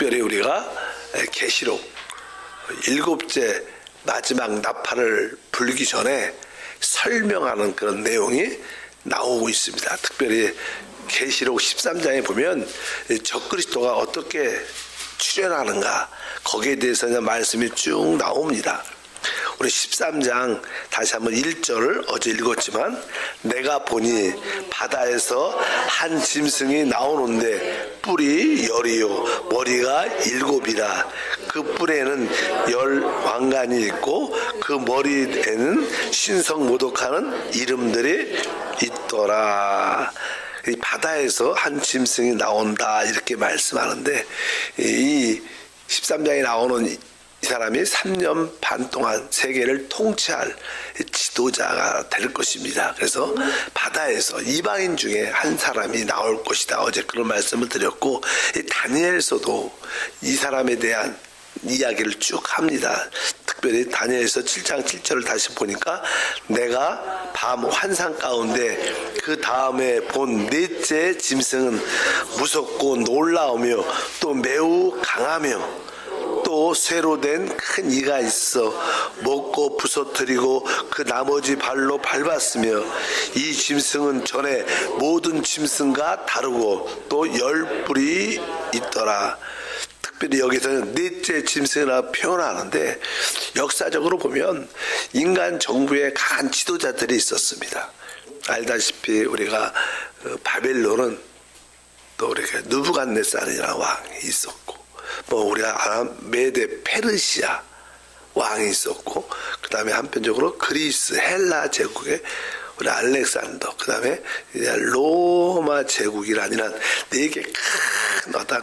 특별히 우리가 계시록 일곱째 마지막 나팔을 불기 전에 설명하는 그런 내용이 나오고 있습니다. 특별히 계시록 13장에 보면 적그리스도가 어떻게 출현하는가 거기에 대해서 말씀이 쭉 나옵니다. 우리 13장 다시 한번 1절을 어제 읽었지만, 내가 보니 바다에서 한 짐승이 나오는데 뿔이 열이요 머리가 일곱이라. 그 뿔에는 열 왕관이 있고 그 머리에는 신성모독하는 이름들이 있더라. 이 바다에서 한 짐승이 나온다 이렇게 말씀하는데, 이 13장에 나오는 이 사람이 3년 반 동안 세계를 통치할 지도자가 될 것입니다. 그래서 바다에서 이방인 중에 한 사람이 나올 것이다. 어제 그런 말씀을 드렸고, 이 다니엘서도 이 사람에 대한 이야기를 쭉 합니다. 특별히 다니엘서 7장 7절을 다시 보니까, 내가 밤 환상 가운데 그 다음에 본 넷째 짐승은 무섭고 놀라우며 또 매우 강하며 또 쇠로 된 큰 이가 있어 먹고 부서뜨리고 그 나머지 발로 밟았으며, 이 짐승은 전에 모든 짐승과 다르고 또 열 뿔이 있더라. 특별히 여기서는 넷째 짐승이라 표현하는데, 역사적으로 보면 인간 정부의 강한 지도자들이 있었습니다. 알다시피 우리가 바벨론은 또 이렇게 느부갓네살이라는 왕이 있었고, 우리가 메데 페르시아 왕이 있었고, 그 다음에 한편적으로 그리스 헬라 제국의 우리 알렉산더, 그 다음에 로마 제국이라는 네 개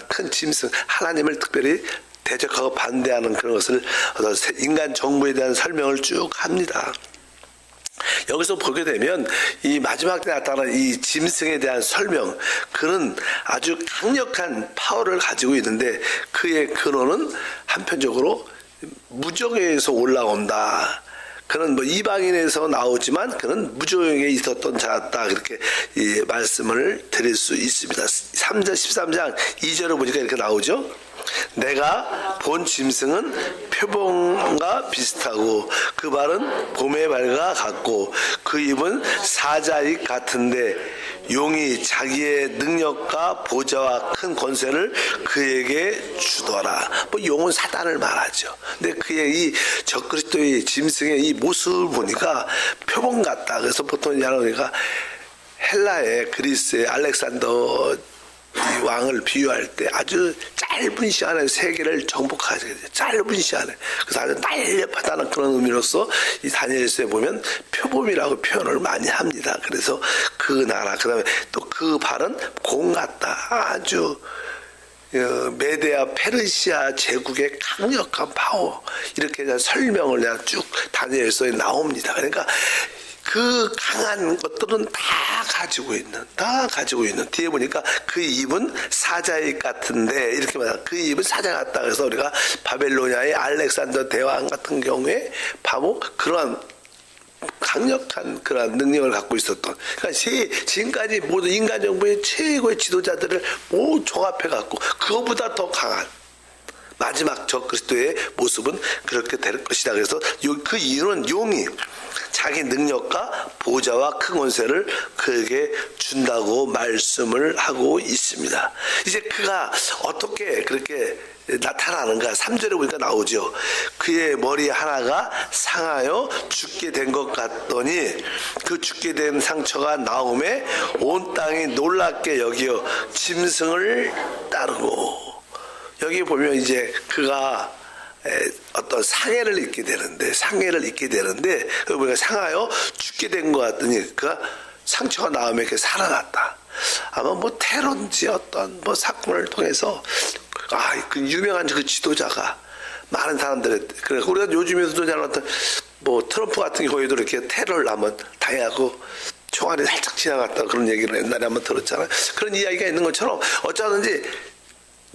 큰 짐승, 하나님을 특별히 대적하고 반대하는 그런 것을 인간 정부에 대한 설명을 쭉 합니다. 여기서 보게 되면 이 마지막 때 나타나는 이 짐승에 대한 설명, 그는 아주 강력한 파워를 가지고 있는데, 그의 근원은 한편적으로 무적에서 올라온다. 그는 이방인에서 나오지만 그는 무적에 있었던 자였다. 그렇게 이 말씀을 드릴 수 있습니다. 13장 2절을 보니까 이렇게 나오죠. 내가 본 짐승은 표범과 비슷하고 그 발은 봄의 발과 같고 그 입은 사자입 같은데 용이 자기의 능력과 보좌와 큰 권세를 그에게 주더라. 용은 사단을 말하죠. 근데 그의 이 적그리스도의 짐승의 이 모습을 보니까 표범 같다. 그래서 보통 우리가 헬라의 그리스의 알렉산더 이 왕을 비유할 때 아주 짧은 시간에 세계를 정복하게 돼요. 짧은 시간에. 그래서 아주 날렵하다는 그런 의미로서 이 다니엘서에 보면 표범이라고 표현을 많이 합니다. 그래서 그 나라, 그 다음에 또 그 발은 공 같다. 아주 메데아 페르시아 제국의 강력한 파워, 이렇게 설명을 내가 쭉 다니엘서에 나옵니다. 그러니까 그 강한 것들은 다 가지고 있는 뒤에 보니까 그 입은 사자입 같은데, 이렇게 말하면 그 입은 사자 같다. 그래서 우리가 바벨로니아의 알렉산더 대왕 같은 경우에 바로 그러한 강력한 그런 능력을 갖고 있었던, 그러니까 지금까지 모든 인간 정부의 최고의 지도자들을 모두 종합해 갖고 그거보다 더 강한 마지막 적그리스도의 모습은 그렇게 될 것이다. 그래서 그 이유는 용이 자기 능력과 보좌와 큰 권세를 그에게 준다고 말씀을 하고 있습니다. 이제 그가 어떻게 그렇게 나타나는가? 3절에 보니까 나오죠. 그의 머리 하나가 상하여 죽게 된 것 같더니 그 죽게 된 상처가 나오매 온 땅이 놀랍게 여기어 짐승을 따르고, 여기 보면 이제 그가 어떤 상해를 입게 되는데 우리가 상하여 죽게 된 것 같더니 그가 상처가 나오면 이렇게 살아났다. 아마 테러인지 어떤 사건을 통해서 그 유명한 그 지도자가 많은 사람들의, 그래 우리가 요즘에도 잘 어떤 트럼프 같은 경우에도 이렇게 테러를 한번 당하고 총알이 살짝 지나갔다 그런 얘기를 옛날에 한번 들었잖아요. 그런 이야기가 있는 것처럼 어쩌든지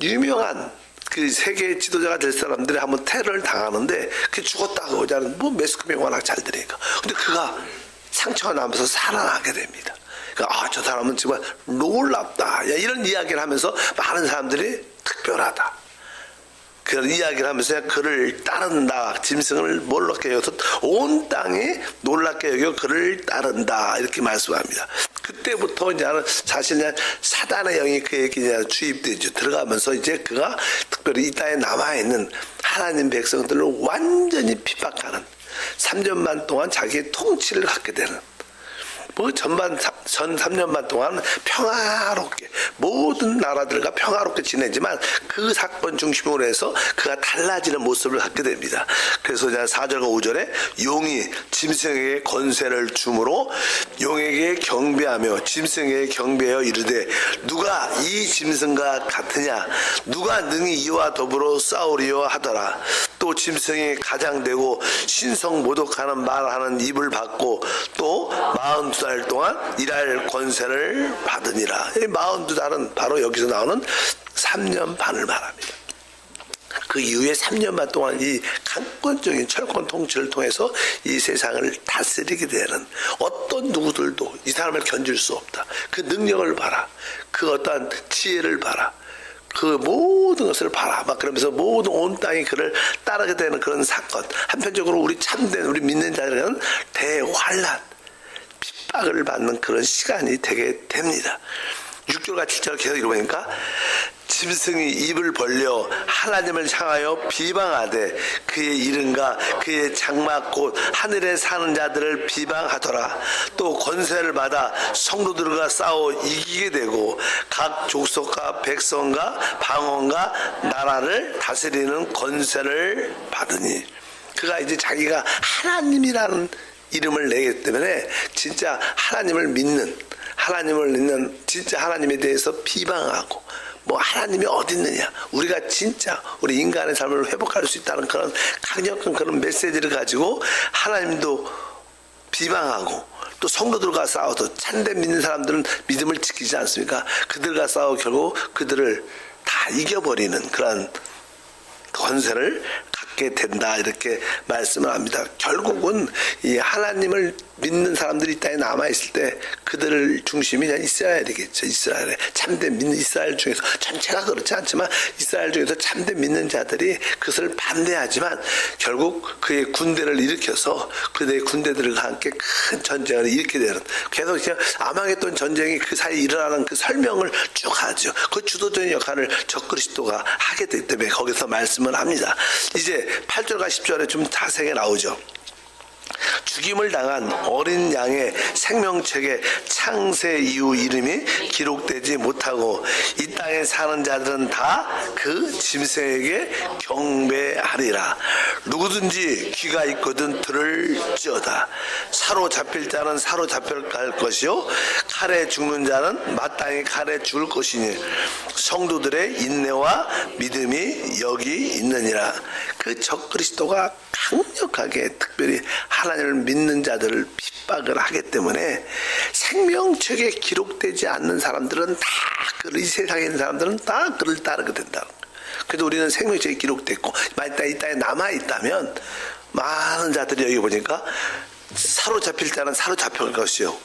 유명한 그 세계 지도자가 될 사람들이 한번 테러를 당하는데 그 죽었다고 하는 매스컴이 워낙 잘 되니까. 근데 그가 상처가 나면서 살아나게 됩니다. 그러니까 저 사람은 정말 놀랍다. 이런 이야기를 하면서 많은 사람들이 특별하다. 그런 이야기를 하면서 그를 따른다. 짐승을 놀랍게 여겨서 온 땅이 놀랍게 여겨 그를 따른다. 이렇게 말씀합니다. 그때부터 이제 사실 사단의 영이 그에게 이제 주입되죠. 들어가면서 이제 그가 특별히 이 땅에 남아있는 하나님 백성들을 완전히 핍박하는 3년만 동안 자기의 통치를 갖게 되는 전 3년만 동안 평화롭게 모든 나라들과 평화롭게 지내지만 그 사건 중심으로 해서 그가 달라지는 모습을 갖게 됩니다. 그래서 4절과 5절에 용이 짐승에게 권세를 주므로 용에게 경배하며 짐승에게 경배하여 이르되 누가 이 짐승과 같으냐 누가 능히 이와 더불어 싸우리요 하더라. 또 짐승이 가장되고 신성모독하는 말하는 입을 받고 또 42달 동안 일할 권세를 받으니라. 이 42달은 바로 여기서 나오는 3년 반을 말합니다. 그 이후에 3년만 동안 이 강권적인 철권 통치를 통해서 이 세상을 다스리게 되는 어떤 누구들도 이 사람을 견딜 수 없다. 그 능력을 봐라. 그 어떠한 지혜를 봐라. 그 모든 것을 봐라. 막 그러면서 모든 온 땅이 그를 따르게 되는 그런 사건. 한편적으로 우리 참된 우리 믿는 자들은 대환란, 핍박을 받는 그런 시간이 되게 됩니다. 6절과 7절 계속 읽어보니까 짐승이 입을 벌려 하나님을 향하여 비방하되 그의 이름과 그의 장막 곧 하늘에 사는 자들을 비방하더라. 또 권세를 받아 성도들과 싸워 이기게 되고 각 족속과 백성과 방언과 나라를 다스리는 권세를 받으니 그가 이제 자기가 하나님이라는 이름을 내기 때문에 진짜 하나님을 믿는 진짜 하나님에 대해서 비방하고 뭐 하나님이 어디 있느냐 우리가 진짜 우리 인간의 삶을 회복할 수 있다는 그런 강력한 그런 메시지를 가지고 하나님도 비방하고 또 성도들과 싸워도 참된 믿는 사람들은 믿음을 지키지 않습니까? 그들과 싸워 결국 그들을 다 이겨버리는 그런 권세를 갖게 된다 이렇게 말씀을 합니다. 결국은 이 하나님을 믿는 사람들이 이 땅에 남아있을 때 그들을 중심이 그냥 이스라엘이겠죠. 이스라엘에 참된 믿는 이스라엘 중에서 전체가 그렇지 않지만 이스라엘 중에서 참된 믿는 자들이 그것을 반대하지만 결국 그의 군대를 일으켜서 그들의 군대들과 함께 큰 전쟁을 일으키게 되는 계속 그냥 아마겟돈 전쟁이 그 사이에 일어나는 그 설명을 쭉 하죠. 그 주도적인 역할을 적그리스도가 하게 되기 때문에 거기서 말씀을 합니다. 이제 8절과 10절에 좀 자세하게 나오죠. 죽임을 당한 어린 양의 생명책에 창세 이후 이름이 기록되지 못하고 이 땅에 사는 자들은 다 그 짐승에게 경배하리라. 누구든지 귀가 있거든 들을지어다. 사로잡힐 자는 사로잡힐 것이요 칼에 죽는 자는 마땅히 칼에 죽을 것이니 성도들의 인내와 믿음이 여기 있느니라. 그 적그리스도가 강력하게 특별히 하나님을 믿는 자들을 핍박을 하기 때문에 생명책에 기록되지 않는 사람들은 다 이 세상에 있는 사람들은 다 그를 따르게 된다. 그래도 우리는 생명책에 기록됐고 만약 이 땅에 남아있다면 많은 자들이 여기 보니까 사로잡힐 자는 사로잡힐 것이요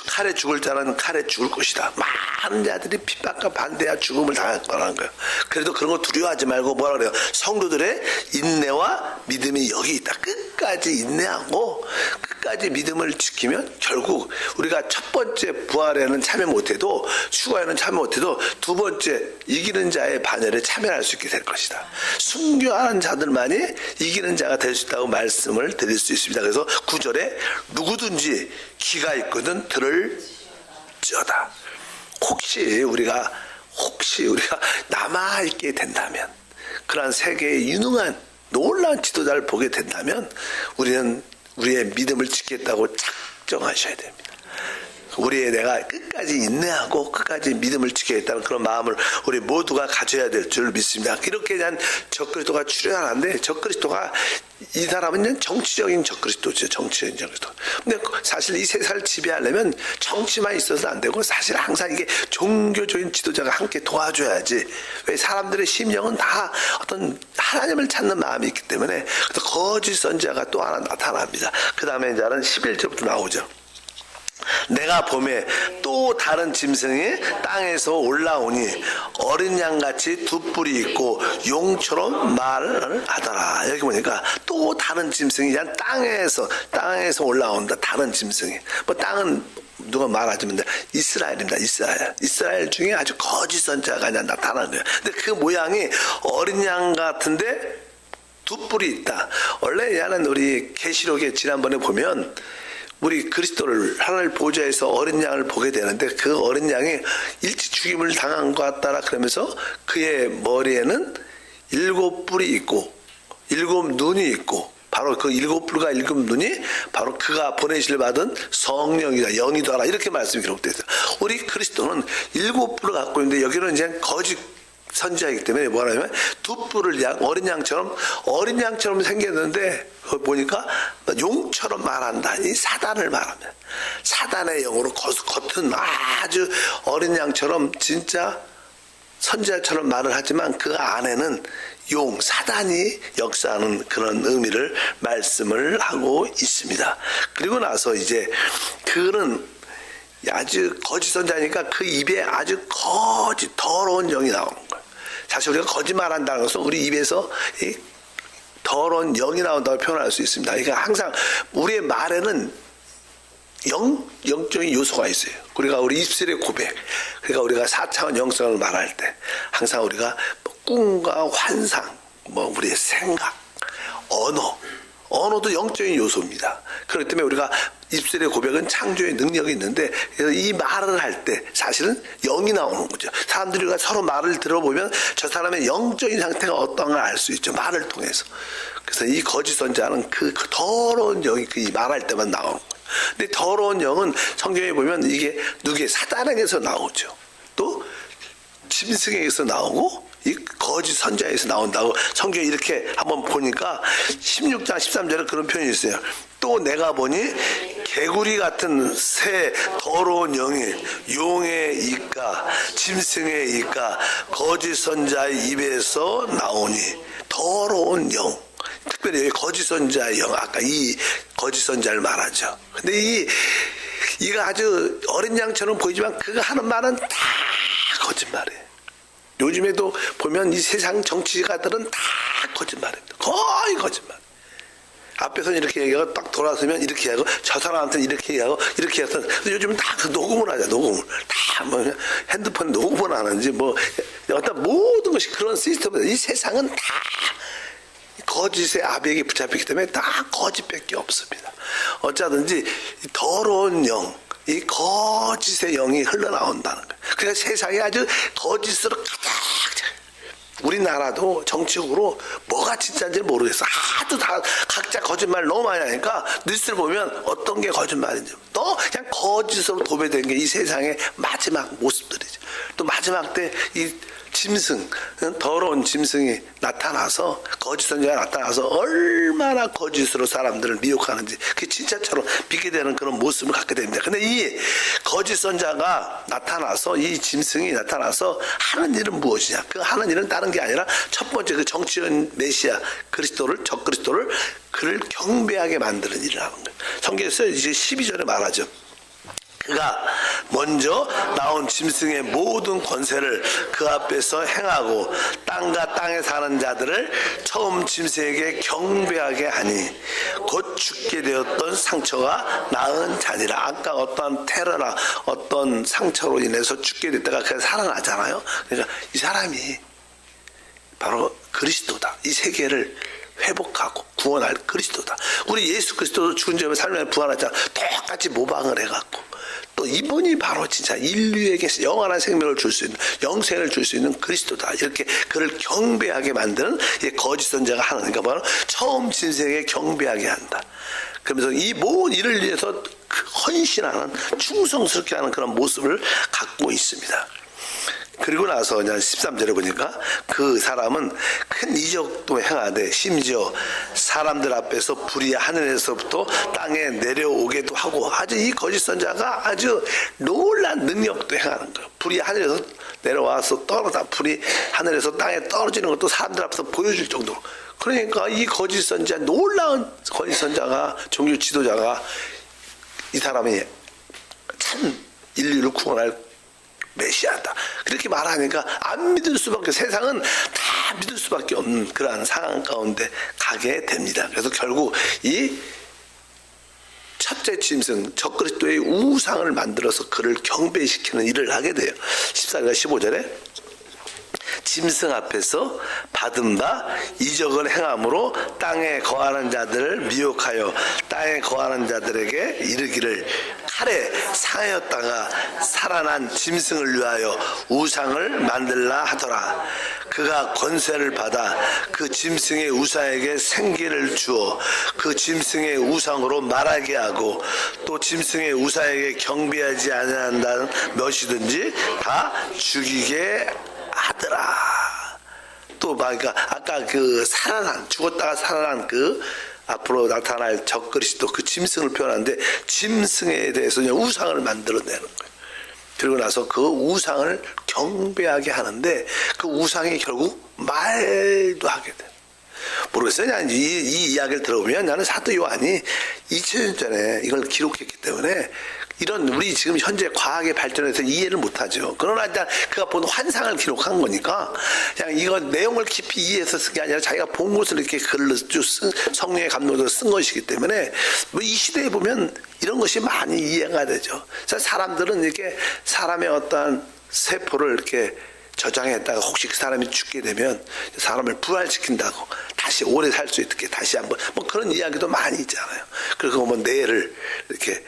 칼에 죽을 자는 칼에 죽을 것이다. 많은 자들이 핍박과 반대와 죽음을 당할 거라는 거예요. 그래도 그런 거 두려워하지 말고 뭐라 그래요? 성도들의 인내와 믿음이 여기 있다. 끝까지 인내하고 끝까지 믿음을 지키면 결국 우리가 첫 번째 부활에는 참여 못해도 휴거에는 참여 못해도 두 번째 이기는 자의 반열에 참여할 수 있게 될 것이다. 순교하는 자들만이 이기는 자가 될 수 있다고 말씀을 드릴 수 있습니다. 그래서 9절에 누구든지 귀가 있거든 들을지어다. 혹시 우리가 남아있게 된다면 그러한 세계의 유능한 놀라운 지도자를 보게 된다면 우리는 우리의 믿음을 지키겠다고 작정하셔야 됩니다. 내가 끝까지 인내하고 끝까지 믿음을 지키겠다는 그런 마음을 우리 모두가 가져야 될 줄 믿습니다. 이렇게 대한 적그리스도가 출현하는데 적그리스도가 이 사람은 정치적인 적그리스도죠. 정치적인 적그리스도. 근데 사실 이 세상을 지배하려면 정치만 있어서는 안 되고 사실 항상 이게 종교적인 지도자가 함께 도와줘야지. 왜 사람들의 심령은 다 어떤 하나님을 찾는 마음이 있기 때문에 거짓 선지자가 또 하나 나타납니다. 그 다음에 이제는 11절부터 나오죠. 내가 봄에 또 다른 짐승이 땅에서 올라오니 어린 양같이 두 뿔이 있고 용처럼 말을 하더라. 여기 보니까 또 다른 짐승이 그냥 땅에서 올라온다. 다른 짐승이. 뭐 땅은 누가 말하자면 이스라엘입니다. 이스라엘 중에 아주 거짓 선자가 그냥 나타나는 거예요. 근데 그 모양이 어린 양 같은데 두 뿔이 있다. 원래 얘는 우리 계시록에 지난번에 보면 우리 그리스도를 하늘 보좌에서 어린 양을 보게 되는데 그 어린 양이 일찍 죽임을 당한 것 같다라 그러면서 그의 머리에는 7뿔이 있고 7눈이 있고 바로 그 7뿔과 7눈이 바로 그가 보내시를 받은 성령이다. 영이더라. 이렇게 말씀이 기록되어 있어요. 우리 그리스도는 7뿔을 갖고 있는데 여기는 이제 거짓 선지자이기 때문에 뭐라면 두 뿔을 어린 양처럼 생겼는데 보니까 용처럼 말한다. 이 사단을 말합니다. 사단의 영으로 겉은 아주 어린 양처럼 진짜 선지자처럼 말을 하지만 그 안에는 사단이 역사하는 그런 의미를 말씀을 하고 있습니다. 그리고 나서 이제 그는 아주 거짓 선지자니까 그 입에 아주 더러운 영이 나오는 거예요. 사실 우리가 거짓말한다는 것은 우리 입에서 이 더러운 영이 나온다고 표현할 수 있습니다. 그러니까 항상 우리의 말에는 영적인 요소가 있어요. 우리 입술의 고백, 그러니까 우리가 4차원 영성을 말할 때 항상 우리가 꿈과 환상, 우리의 생각, 언어도 영적인 요소입니다. 그렇기 때문에 우리가 입술의 고백은 창조의 능력이 있는데 이 말을 할 때 사실은 영이 나오는 거죠. 사람들이 서로 말을 들어보면 저 사람의 영적인 상태가 어떤가 알 수 있죠. 말을 통해서. 그래서 이 거짓 선지자는 그 더러운 영이 이 말할 때만 나오는 거예요. 근데 더러운 영은 성경에 보면 이게 누구의 사단에게서 나오죠. 또 짐승에게서 나오고 이 거짓 선지자에서 나온다고 성경에 이렇게 한번 보니까 16장 13절에 그런 표현이 있어요. 또 내가 보니 개구리 같은 새 더러운 영이 용의 입과 짐승의 입과 거짓 선지자의 입에서 나오니 더러운 영. 특별히 거짓 선지자의 영, 아까 이 거짓 선지자를 말하죠. 근데 이가 아주 어린 양처럼 보이지만 그가 하는 말은 다 거짓말이에요. 요즘에도 보면 이 세상 정치가들은 다 거짓말입니다. 거의 거짓말. 앞에서는 이렇게 얘기하고 딱 돌아서면 이렇게 하고 저 사람한테는 이렇게 얘기하고 이렇게 해서 요즘은 다 그 녹음을 하죠. 녹음을 다 핸드폰 녹음을 하는지 어떤 모든 것이 그런 시스템입니다. 이 세상은 다 거짓의 압력이 붙잡히기 때문에 다 거짓밖에 없습니다. 어쩌든지 더러운 영, 이 거짓의 영이 흘러나온다는 거예요. 그러니까 세상에 아주 거짓으로 가득 우리나라도 정치적으로 뭐가 진짜인지를 모르겠어. 하도 다 각자 거짓말 너무 많이 하니까 뉴스를 보면 어떤 게 거짓말인지 또 그냥 거짓으로 도배된 게 이 세상의 마지막 모습들이죠. 또 마지막 때 이 짐승, 더러운 짐승이 나타나서 거짓 선지자가 나타나서 얼마나 거짓으로 사람들을 미혹하는지 그게 진짜처럼 믿게 되는 그런 모습을 갖게 됩니다. 근데 이 거짓 선지자가 나타나서 이 짐승이 나타나서 하는 일은 무엇이냐? 그 하는 일은 다른 게 아니라 첫 번째 그 정치인 메시아 적그리스도를 그를 경배하게 만드는 일을 하는 거예요. 성경에서 이제 12절에 말하죠. 그가 먼저 나온 짐승의 모든 권세를 그 앞에서 행하고 땅과 땅에 사는 자들을 처음 짐승에게 경배하게 하니 곧 죽게 되었던 상처가 나은 자니라. 아까 어떤 테러나 어떤 상처로 인해서 죽게 됐다가 그냥 살아나잖아요. 그러니까 이 사람이 바로 그리스도다. 이 세계를 회복하고 구원할 그리스도다. 우리 예수 그리스도도 죽은 지 살면서 부활하자 똑같이 모방을 해갖고 또 이분이 바로 진짜 인류에게 영원한 생명을 줄 수 있는 영생을 줄 수 있는 그리스도다. 이렇게 그를 경배하게 만드는 거짓 선지자가 하는 거니까 바로 처음 짐승에게 경배하게 한다. 그러면서 이 모든 일을 위해서 헌신하는 충성스럽게 하는 그런 모습을 갖고 있습니다. 그리고 나서 그냥 13절에 보니까 그 사람은 큰 이적도 행하되 심지어 사람들 앞에서 불이 하늘에서부터 땅에 내려오게도 하고 아주 이 거짓 선지자가 아주 놀란 능력도 행하는 거예요. 불이 하늘에서 내려와서 불이 하늘에서 땅에 떨어지는 것도 사람들 앞에서 보여줄 정도로. 그러니까 이 거짓 선지자, 놀라운 거짓 선지자가 종교 지도자가 이 사람이 참 인류를 구원할 메시아다. 그렇게 말하니까 안 믿을 수밖에, 세상은 다 믿을 수밖에 없는 그러한 상황 가운데 가게 됩니다. 그래서 결국 이 첫째 짐승 적그리스도의 우상을 만들어서 그를 경배시키는 일을 하게 돼요. 14절과 15절에 짐승 앞에서 받은 바 이적을 행함으로 땅에 거하는 자들을 미혹하여 땅에 거하는 자들에게 이르기를 칼에 상하였다가 살아난 짐승을 위하여 우상을 만들라 하더라. 그가 권세를 받아 그 짐승의 우상에게 생기를 주어 그 짐승의 우상으로 말하게 하고 또 짐승의 우상에게 경배하지 아니한다는 것이든지 다 죽이게 하더라. 또 그러니까 아까 그 살아난, 죽었다가 살아난 그 앞으로 나타날 적그리스도 그 짐승을 표현하는데, 짐승에 대해서 우상을 만들어내는 거예요. 그리고 나서 그 우상을 경배하게 하는데 그 우상이 결국 말도 하게 돼. 모르겠어요. 나는 이 이야기를 들어보면 나는 사도 요한이 2000년 전에 이걸 기록했기 때문에 이런 우리 지금 현재 과학의 발전에서 이해를 못하죠. 그러나 일단 그가 본 환상을 기록한 거니까 그냥 이거 내용을 깊이 이해해서 쓴 게 아니라 자기가 본 것을 이렇게 글로 쭉 성령의 감동으로 쓴 것이기 때문에 뭐 이 시대에 보면 이런 것이 많이 이해가 되죠. 사람들은 이렇게 사람의 어떠한 세포를 이렇게 저장했다가 혹시 그 사람이 죽게 되면 사람을 부활시킨다고 다시 오래 살 수 있게 다시 한번 뭐 그런 이야기도 많이 있잖아요. 그리고 뭐 뇌를 이렇게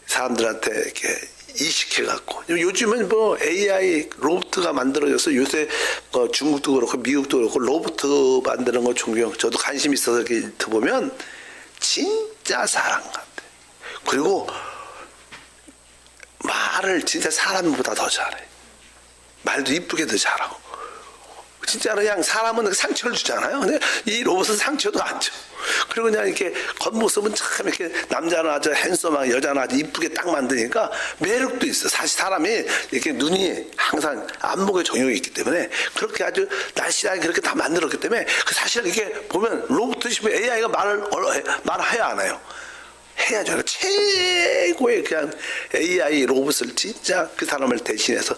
사람들한테 이렇게 이식해갖고 요즘은 뭐 AI 로봇가 만들어져서 요새 중국도 그렇고 미국도 그렇고 로봇 만드는 거 존경, 저도 관심 있어서 이렇게 보면 진짜 사람 같아. 그리고 말을 진짜 사람보다 더 잘해. 말도 이쁘게도 잘하고. 진짜로 그냥 사람은 상처를 주잖아요. 근데 이 로봇은 상처도 안 줘. 그리고 그냥 이렇게 겉모습은 참 이렇게 남자는 아주 핸섬하게 여자는 아주 이쁘게 딱 만드니까 매력도 있어. 사실 사람이 이렇게 눈이 항상 안목에 정욕이 있기 때문에 그렇게 아주 날씬하게 그렇게 다 만들었기 때문에 그 사실 이렇게 보면 로봇이 AI가 말해야 안 해요. 해야죠. 최고의 그냥 AI 로봇을 진짜 그 사람을 대신해서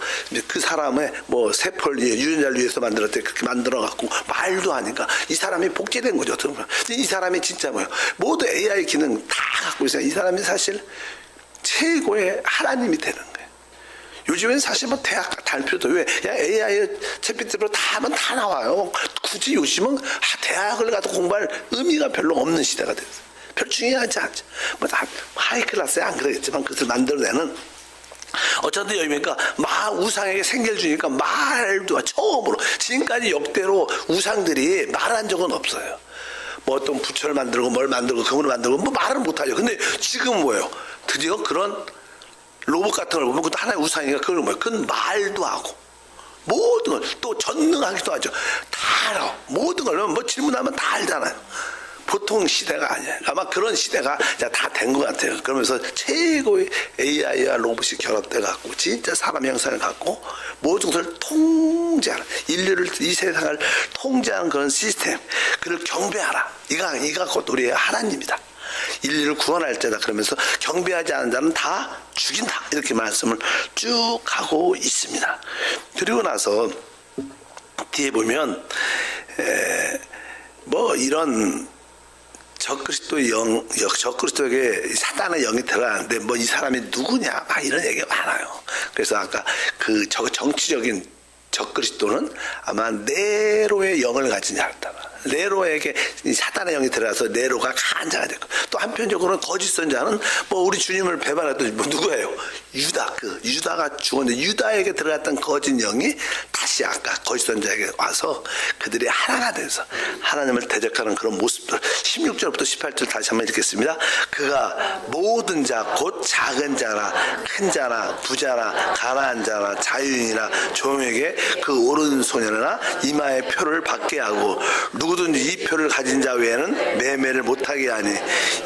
그 사람의 뭐 세포를 유전자를 위해서 만들었대 그렇게 만들어갖고 말도 하니까 이 사람이 복제된 거죠. 이 사람이 진짜 뭐예요? 모두 AI 기능 다 갖고 있어요. 이 사람이 사실 최고의 하나님이 되는 거예요. 요즘엔 사실 뭐 대학 다닐 필요도 왜 그냥 AI 챗GPT로 다 하면 다 나와요. 굳이 요즘은 대학을 가서 공부할 의미가 별로 없는 시대가 됐어요. 별 중요하지 않죠. 뭐 다 하이 클래스에 안 그러겠지만 그것을 만들어내는 어쨌든 여기니까 우상에게 생기를 주니까 말도 처음으로 지금까지 역대로 우상들이 말한 적은 없어요. 뭐 어떤 부처를 만들고 뭘 만들고 금을 만들고 뭐 말을 못하죠. 근데 지금 뭐예요? 드디어 그런 로봇 같은 걸 보면 그것도 하나의 우상이니까 그걸 뭐예요? 그건 말도 하고 모든 걸 또 전능하기도 하죠. 다 알아. 모든 걸 뭐 질문하면 다 알잖아요. 보통 시대가 아니에요. 아마 그런 시대가 다 된 것 같아요. 그러면서 최고의 AI와 로봇이 결합돼 갖고 진짜 사람 형상을 갖고 모든 것을 통제하는, 인류를 이 세상을 통제하는 그런 시스템, 그를 경배하라. 이가 곧 우리의 하나님이다. 인류를 구원할 때다. 그러면서 경배하지 않는 자는 다 죽인다. 이렇게 말씀을 쭉 하고 있습니다. 그리고 나서 뒤에 보면 뭐 이런 적그리스도에게 사단의 영이 들어가는데 뭐 이 사람이 누구냐 막 이런 얘기가 많아요. 그래서 아까 그 정치적인 적그리스도는 아마 네로의 영을 가진 자였다. 네로에게 사단의 영이 들어가서 네로가 강한 자가 됐고, 또 한편적으로는 거짓 선자는 뭐 우리 주님을 배반했던 뭐 누구예요? 유다가 죽었는데 유다에게 들어갔던 거짓 영이 다시 아까 거짓 선자에게 와서 그들이 하나가 돼서 하나님을 대적하는 그런 모습들. 16절부터 18절 다시 한번 읽겠습니다. 그가 모든 자 곧 작은 자나 큰 자나 부자나 가난한 자나 자유인이나 종에게 그 오른손이나 이마의 표를 받게 하고 누구든지 이 표를 가진 자 외에는 매매를 못하게 하니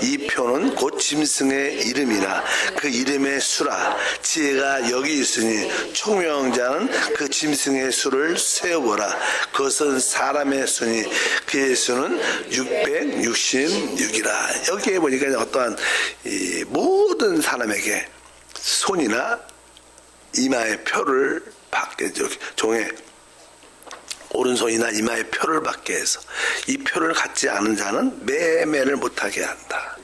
이 표는 곧 짐승의 이름이나 그 이름의 수라. 지혜가 여기 있으니 총명자는 그 짐승의 수를 세어보라. 그것은 사람의 수니 그의 수는 666이라. 여기에 보니까 어떠한 이 모든 사람에게 손이나 이마의 표를 받게, 종의 오른손이나 이마의 표를 받게 해서 이 표를 갖지 않은 자는 매매를 못하게 한다.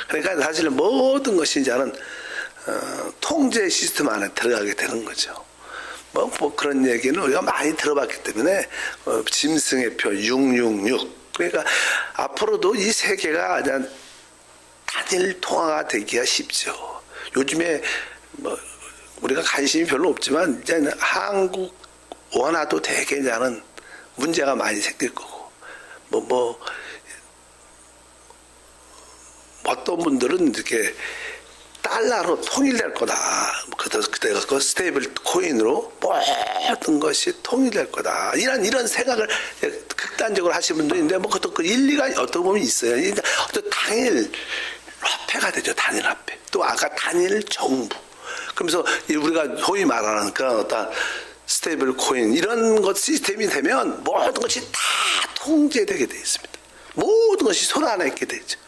그러니까 사실 모든 것이 이제는 통제 시스템 안에 들어가게 되는 거죠. 뭐 그런 얘기는 우리가 많이 들어봤기 때문에 짐승의 표 666. 그러니까 앞으로도 이 세계가 그냥 단일 통화가 되기가 쉽죠. 요즘에 뭐 우리가 관심이 별로 없지만 이제 한국 원화도 되게 이제는 문제가 많이 생길 거고 어떤 분들은 이렇게 달러로 통일될 거다. 그때가 그 스테이블 코인으로 모든 것이 통일될 거다. 이런 생각을 극단적으로 하시는 분도 있는데 뭐 그것도 그 일리가 어떻게 보면 있어요. 어떤 단일 화폐가 되죠. 단일 화폐. 또 아까 단일 정부. 그러면서 우리가 소위 말하는 그런 어떤 스테이블 코인 이런 것 시스템이 되면 모든 것이 다 통제되게 되어 있습니다. 모든 것이 손 안에 있게 되죠.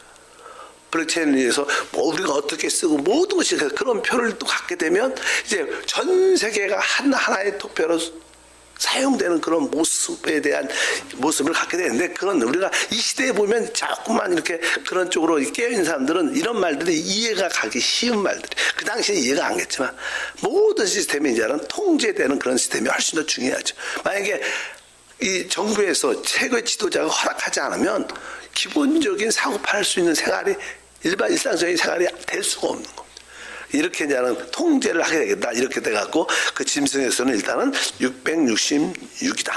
블록체인을 위해서 우리가 어떻게 쓰고 모든 것이 그런 표를 또 갖게 되면 이제 전 세계가 하나의 투표로 사용되는 그런 모습에 대한 모습을 갖게 되는데 그건 우리가 이 시대에 보면 자꾸만 이렇게 그런 쪽으로 깨어있는 사람들은 이런 말들이 이해가 가기 쉬운 말들이 그 당시에 이해가 안 됐지만 모든 시스템이 이제는 통제되는 그런 시스템이 훨씬 더 중요하죠. 만약에 이 정부에서 최고의 지도자가 허락하지 않으면 기본적인 사고팔 수 있는 생활이 일상적인 생활이 될 수가 없는 겁니다. 이렇게 이제는 통제를 하게 되겠다. 이렇게 돼갖고 그 짐승에서는 일단은 666이다.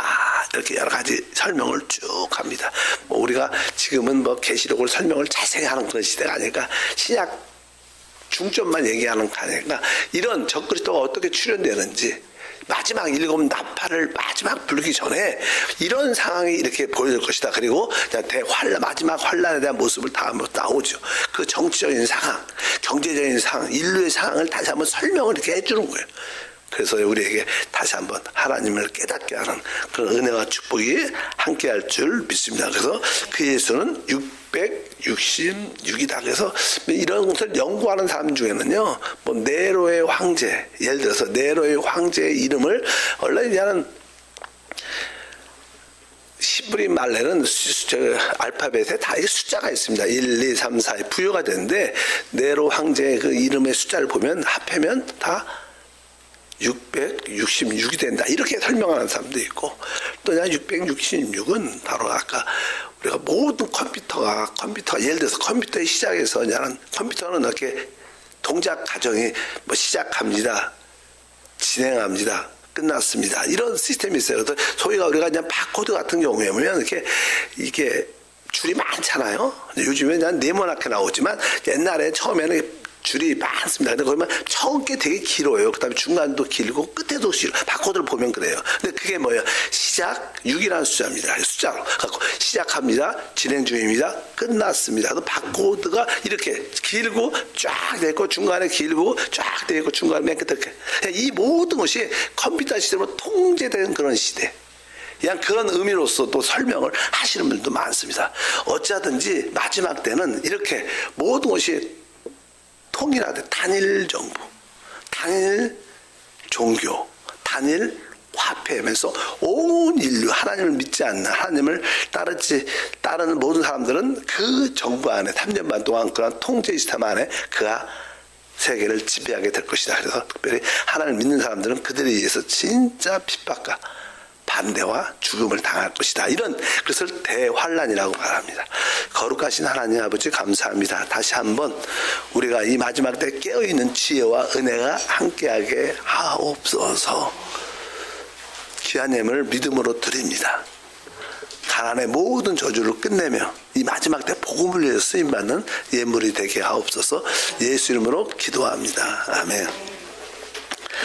이렇게 여러 가지 설명을 쭉 합니다. 뭐 우리가 지금은 뭐 계시록을 설명을 자세히 하는 그런 시대가 아니니까 신약 중점만 얘기하는 거 아니니까 이런 적그리스도가 어떻게 출현되는지 마지막 일곱 나팔을 마지막 부르기 전에 이런 상황이 이렇게 보여질 것이다. 그리고 마지막 환란에 대한 모습을 다 나오죠. 그 정치적인 상황, 경제적인 상황, 인류의 상황을 다시 한번 설명을 이렇게 해주는 거예요. 그래서 우리에게 다시 한번 하나님을 깨닫게 하는 그런 은혜와 축복이 함께할 줄 믿습니다. 그래서 그 예수는 666이다. 그래서 이런 것을 연구하는 사람 중에는요, 뭐 네로의 황제, 예를 들어서 네로의 황제의 이름을 원래 이제는 시브리 말레는 알파벳에 다 숫자가 있습니다. 1, 2, 3, 4에 부여가 되는데 네로 황제의 그 이름의 숫자를 보면 합하면 다 666이 된다. 이렇게 설명하는 사람도 있고 또 666은 바로 아까 우리가 모든 컴퓨터가 예를 들어서 컴퓨터의 시작에서 그냥 컴퓨터는 이렇게 동작 과정이 뭐 시작합니다. 진행합니다. 끝났습니다. 이런 시스템이 있어요. 그래서 소위가 우리가 그냥 바코드 같은 경우에 보면 이게 줄이 많잖아요. 요즘에 그냥 네모나게 나오지만 옛날에 처음에는 줄이 많습니다. 근데 거기만 처음 게 되게 길어요. 그 다음에 중간도 길고 끝에도 길어. 바코드를 보면 그래요. 근데 그게 뭐예요? 시작 6이라는 숫자입니다. 숫자로. 갖고 시작합니다. 진행 중입니다. 끝났습니다. 그래서 바코드가 이렇게 길고 쫙 돼 있고 중간에 길고 쫙 돼 있고 중간에 맨 끝에 이렇게. 이 모든 것이 컴퓨터 시스템으로 통제되는 그런 시대. 그냥 그런 의미로서 또 설명을 하시는 분들도 많습니다. 어찌하든지 마지막 때는 이렇게 모든 것이 통일하되 단일 정부, 단일 종교, 단일 화폐면서 온 인류 하나님을 믿지 않는 하나님을 따르는 모든 사람들은 그 정부 안에 3년 반 동안 그런 통제 시스템 안에 그가 세계를 지배하게 될 것이다. 그래서 특별히 하나님을 믿는 사람들은 그들에 의해서 진짜 핍박과 반대와 죽음을 당할 것이다. 이런 그것을 대환란이라고 말합니다. 거룩하신 하나님 아버지 감사합니다. 다시 한번 우리가 이 마지막 때 깨어있는 지혜와 은혜가 함께하게 하옵소서. 귀한 예물을 믿음으로 드립니다. 가난의 모든 저주를 끝내며 이 마지막 때 복음을 위해서 쓰임받는 예물이 되게 하옵소서. 예수 이름으로 기도합니다. 아멘.